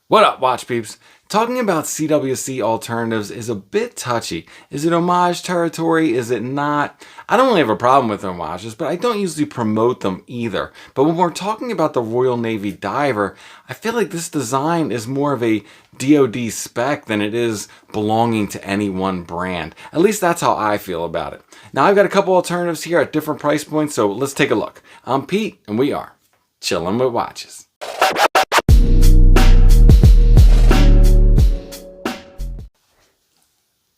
What up, watch peeps? Talking about CWC alternatives is a bit touchy. Is it homage territory? Is it not? I don't really have a problem with homages, but I don't usually promote them either. But when we're talking about the Royal Navy Diver, I feel like this design is more of a DoD spec than it is belonging to any one brand. At least that's how I feel about it. Now I've got a couple alternatives here at different price points, so let's take a look. I'm Pete, and we are chilling with watches.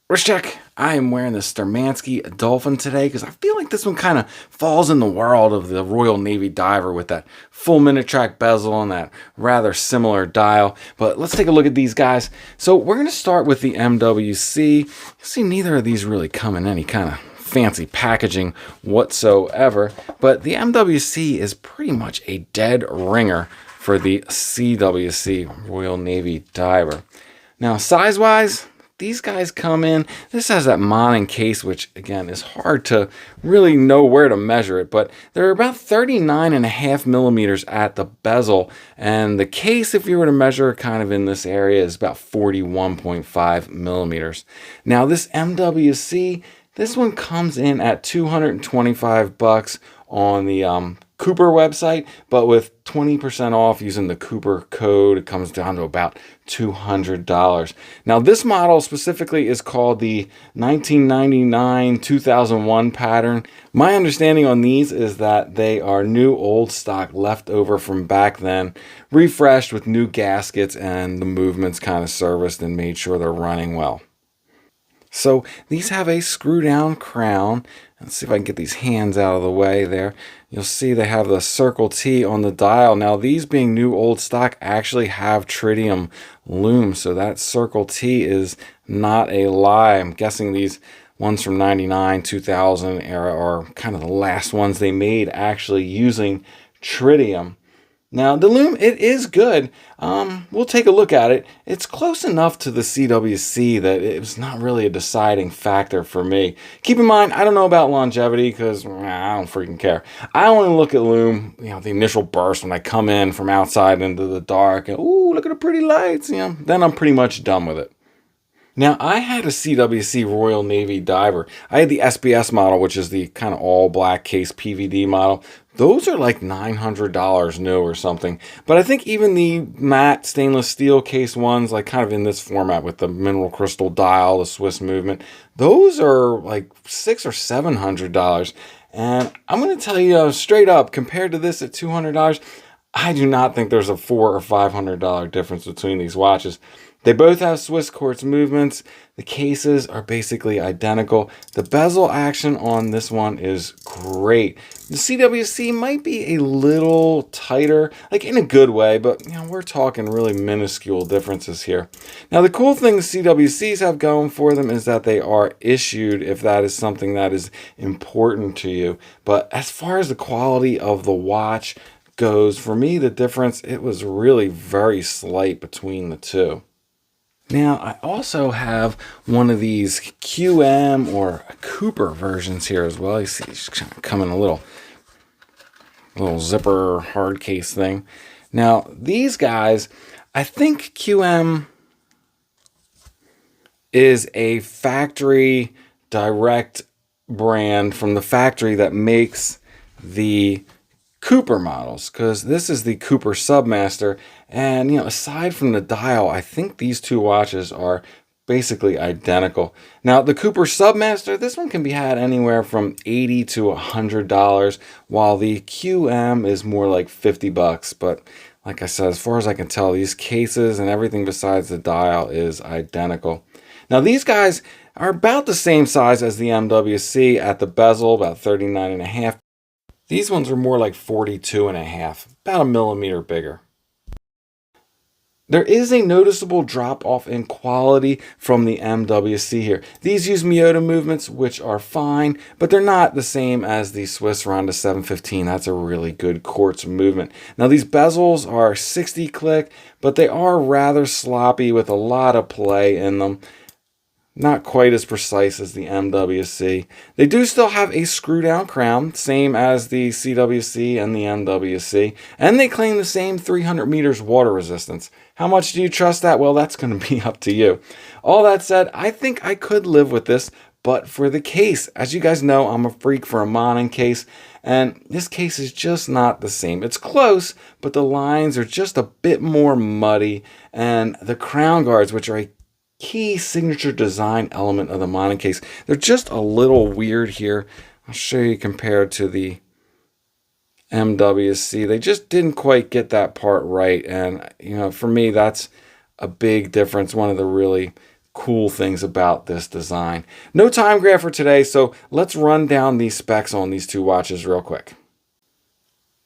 Wrist check. I am wearing the Sturmansky Dolphin today because I feel like this one kind of falls in the world of the Royal Navy Diver with that full Minitrack bezel and that rather similar dial. But let's take a look at these guys. So we're going to start with the MWC. You see, neither of these really come in any kind of fancy packaging whatsoever, but the MWC is pretty much a dead ringer for the CWC Royal Navy Diver. Now, size-wise, these guys come in, this has that mounting case, which again is hard to really know where to measure it, but they're about 39.5 millimeters at the bezel, and the case, if you were to measure kind of in this area, is about 41.5 millimeters. Now this MWC, this one comes in at $225 on the Cooper website, but with 20% off using the Cooper code, it comes down to about $200. Now this model specifically is called the 1999-2001 pattern. My understanding on these is that they are new old stock left over from back then, refreshed with new gaskets and the movements kind of serviced and made sure they're running well. So these have a screw down crown. Let's see if I can get these hands out of the way there. You'll see they have the Circle T on the dial. Now these being new old stock actually have tritium lume, so that Circle T is not a lie. I'm guessing these ones from 99, 2000 era are kind of the last ones they made actually using tritium. Now, the lume, it is good. We'll take a look at it. It's close enough to the CWC that it was not really a deciding factor for me. Keep in mind, I don't know about longevity because I don't freaking care. I only look at lume, the initial burst when I come in from outside into the dark. And, ooh, look at the pretty lights. Then I'm pretty much done with it. Now, I had a CWC Royal Navy Diver. I had the SBS model, which is the kind of all-black case PVD model. Those are like $900 new or something. But I think even the matte stainless steel case ones, like kind of in this format with the mineral crystal dial, the Swiss movement, those are like $600 or $700. And I'm going to tell you straight up, compared to this at $200, I do not think there's a $400 or $500 difference between these watches. They both have Swiss quartz movements. The cases are basically identical. The bezel action on this one is great. The CWC might be a little tighter, like in a good way, but we're talking really minuscule differences here. Now, the cool thing the CWCs have going for them is that they are issued if that is something that is important to you. But as far as the quality of the watch goes, for me, the difference, it was really very slight between the two. Now, I also have one of these QM or Cooper versions here as well. You see, it's kind of coming a little zipper hard case thing. Now, these guys, I think QM is a factory direct brand from the factory that makes the Cooper models, because this is the Cooper Submaster, and aside from the dial, I think these two watches are basically identical. Now the Cooper Submaster, this one can be had anywhere from $80 to $100, while the QM is more like $50. But like I said, as far as I can tell, these cases and everything besides the dial is identical. Now these guys are about the same size as the MWC at the bezel, about 39.5. These ones are more like 42.5, about a millimeter bigger. There is a noticeable drop off in quality from the MWC here. These use Miyota movements, which are fine, but they're not the same as the Swiss Ronda 715. That's a really good quartz movement. Now these bezels are 60 click, but they are rather sloppy with a lot of play in them. Not quite as precise as the MWC. They do still have a screw down crown, same as the CWC and the MWC, and they claim the same 300 meters water resistance. How much do you trust that? Well, that's going to be up to you. All that said, I think I could live with this, but for the case, as you guys know, I'm a freak for a monon case, and this case is just not the same. It's close, but the lines are just a bit more muddy, and the crown guards, which are a key signature design element of the monon case, they're just a little weird here. I'll show you compared to the MWC. They just didn't quite get that part right, and you know, for me, that's a big difference. One of the really cool things about this design. No Timegrapher today, so let's run down these specs on these two watches real quick.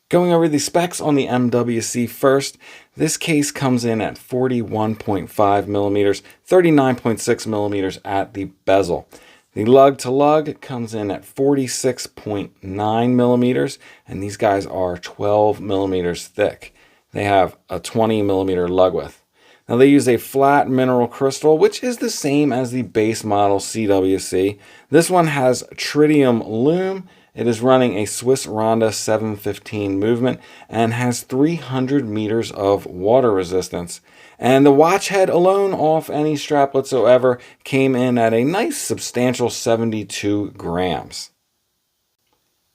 Going over the specs on the MWC first, this case comes in at 41.5 millimeters, 39.6 millimeters at the bezel. The lug to lug comes in at 46.9 millimeters, and these guys are 12 millimeters thick. They have a 20 millimeter lug width. Now they use a flat mineral crystal, which is the same as the base model CWC. This one has tritium lume. It is running a Swiss Ronda 715 movement and has 300 meters of water resistance. And the watch head alone, off any strap whatsoever, came in at a nice substantial 72 grams.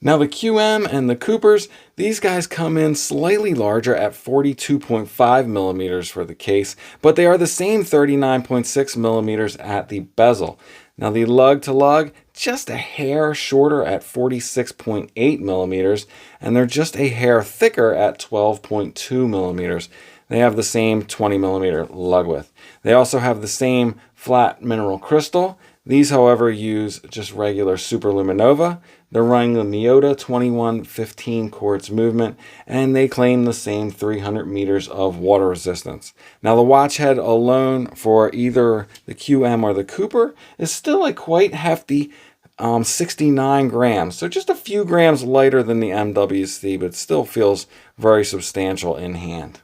Now the QM and the Coopers, these guys come in slightly larger at 42.5 millimeters for the case, but they are the same 39.6 millimeters at the bezel. Now the lug to lug, just a hair shorter at 46.8 millimeters, and they're just a hair thicker at 12.2 millimeters. They have the same 20 millimeter lug width. They also have the same flat mineral crystal. These, however, use just regular Superluminova. They're running the Miyota 2115 quartz movement, and they claim the same 300 meters of water resistance. Now, the watch head alone for either the QM or the Cooper is still a quite hefty 69 grams. So just a few grams lighter than the MWC, but still feels very substantial in hand.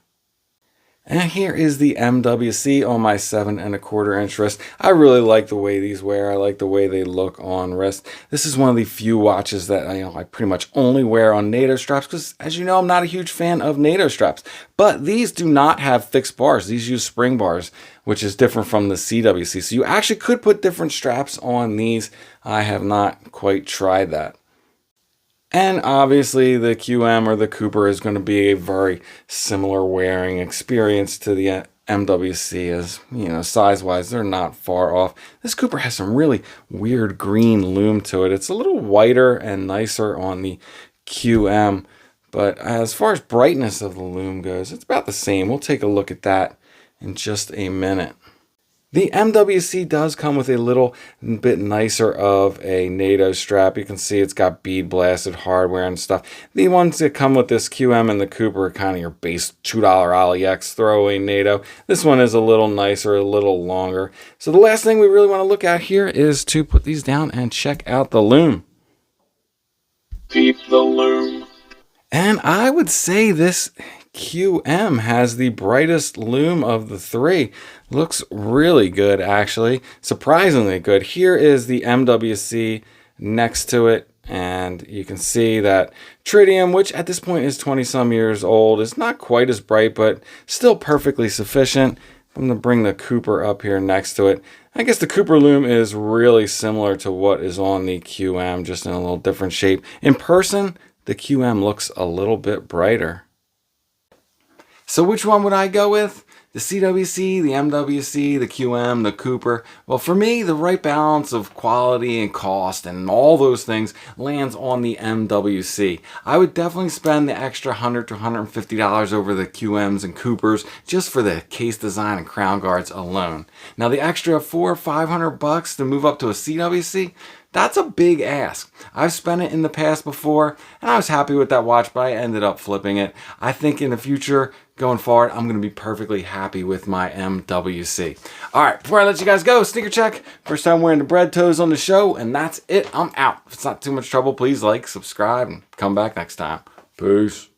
And here is the MWC on my 7 1/4 inch wrist. I really like the way these wear. I like the way they look on wrist. This is one of the few watches that I pretty much only wear on NATO straps because, as you know, I'm not a huge fan of NATO straps. But these do not have fixed bars. These use spring bars, which is different from the CWC. So you actually could put different straps on these. I have not quite tried that. And obviously the QM or the Cooper is going to be a very similar wearing experience to the MWC, as you know, size-wise they're not far off. This Cooper has some really weird green lume to it. It's a little whiter and nicer on the QM, but as far as brightness of the lume goes, it's about the same. We'll take a look at that in just a minute. The MWC does come with a little bit nicer of a NATO strap. You can see it's got bead blasted hardware and stuff. The ones that come with this QM and the Cooper are kind of your base $2 AliEx throwaway NATO. This one is a little nicer, a little longer. So the last thing we really want to look at here is to put these down and check out the lume. Peep the lume. And I would say this QM has the brightest lume of the three. Looks really good, actually. Surprisingly good. Here is the MWC next to it, and you can see that tritium, which at this point is 20 some years old, is not quite as bright, but still perfectly sufficient. I'm going to bring the Cooper up here next to it. I guess the Cooper lume is really similar to what is on the QM, just in a little different shape. In person, the QM looks a little bit brighter. So which one would I go with? The CWC, the MWC, the QM, the Cooper? Well, for me, the right balance of quality and cost and all those things lands on the MWC. I would definitely spend the extra $100 to $150 over the QMs and Coopers just for the case design and crown guards alone. Now, the extra $400 or $500 to move up to a CWC, that's a big ask. I've spent it in the past before, and I was happy with that watch, but I ended up flipping it. I think in the future, going forward, I'm going to be perfectly happy with my MWC. All right, before I let you guys go, sneaker check. First time wearing the bread toes on the show, and that's it. I'm out. If it's not too much trouble, please like, subscribe, and come back next time. Peace.